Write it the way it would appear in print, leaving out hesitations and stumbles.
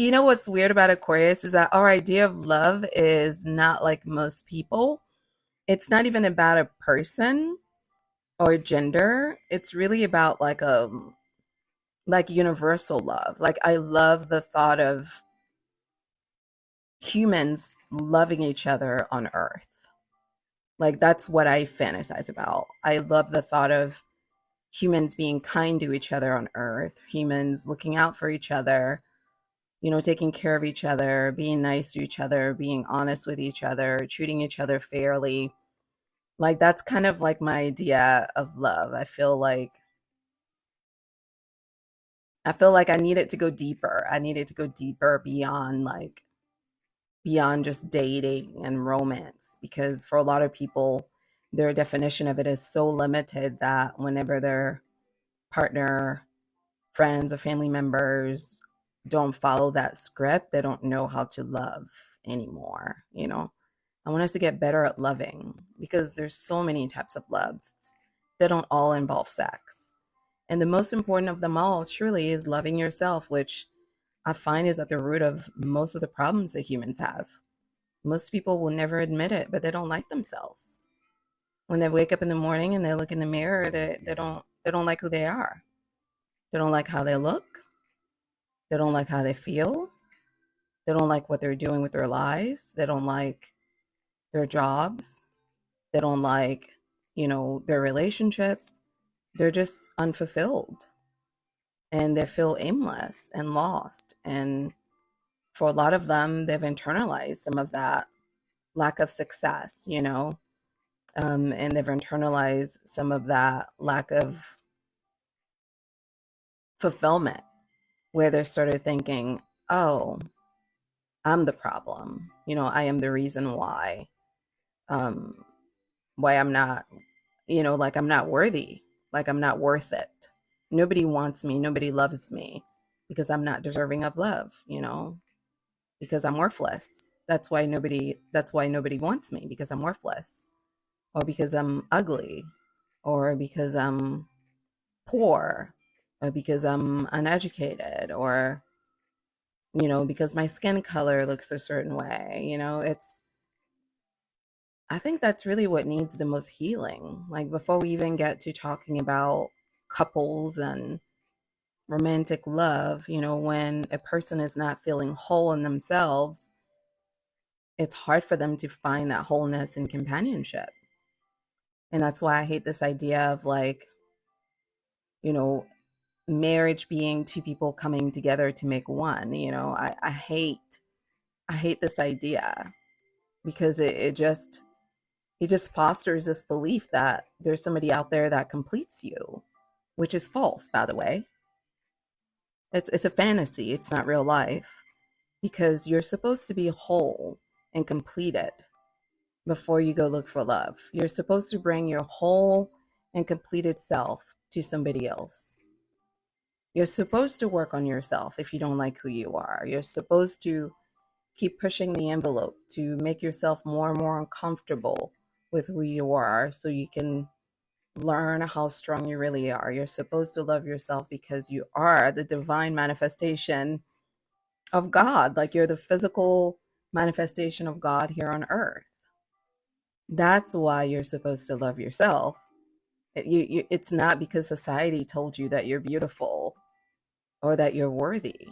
You know what's weird about Aquarius is that our idea of love is not like most people. It's not even about a person or gender. It's really about like universal love. Like I love the thought of humans loving each other on Earth. Like that's what I fantasize about. I love the thought of humans being kind to each other on Earth, humans looking out for each other, taking care of each other, being nice to each other, being honest with each other, treating each other fairly. Like that's kind of like my idea of love. I feel like I need it to go deeper. I need it to go deeper beyond just dating and romance because for a lot of people their definition of it is so limited that whenever their partner, friends or family members don't follow that script, they don't know how to love anymore. I want us to get better at loving because there's so many types of loves that don't all involve sex. And the most important of them all truly is loving yourself, which I find is at the root of most of the problems that humans have. Most people will never admit it, but they don't like themselves. When they wake up in the morning and they look in the mirror, they don't like who they are. They don't like how they look. They don't like how they feel. They don't like what they're doing with their lives. They don't like their jobs. They don't like, their relationships. They're just unfulfilled and they feel aimless and lost. And for a lot of them, they've internalized some of that lack of success, and they've internalized some of that lack of fulfillment where they started thinking, oh, I'm the problem. I am the reason um, why I'm not, like I'm not worthy, like I'm not worth it. Nobody wants me, nobody loves me because I'm not deserving of love, because I'm worthless. That's why nobody wants me because I'm worthless or because I'm ugly or because I'm poor or because I'm uneducated or because my skin color looks a certain way. I think that's really what needs the most healing. Like before we even get to talking about couples and romantic love, when a person is not feeling whole in themselves, it's hard for them to find that wholeness in companionship. And that's why I hate this idea of you know, marriage being two people coming together to make one. I hate this idea because it just fosters this belief that there's somebody out there that completes you, which is false, by the way. It's a fantasy. It's not real life because you're supposed to be whole and completed before you go look for love. You're supposed to bring your whole and completed self to somebody else. You're supposed to work on yourself if you don't like who you are. You're supposed to keep pushing the envelope to make yourself more and more uncomfortable with who you are so you can learn how strong you really are. You're supposed to love yourself because you are the divine manifestation of God. Like you're the physical manifestation of God here on earth. That's why you're supposed to love yourself. It's not because society told you that you're beautiful or that you're worthy.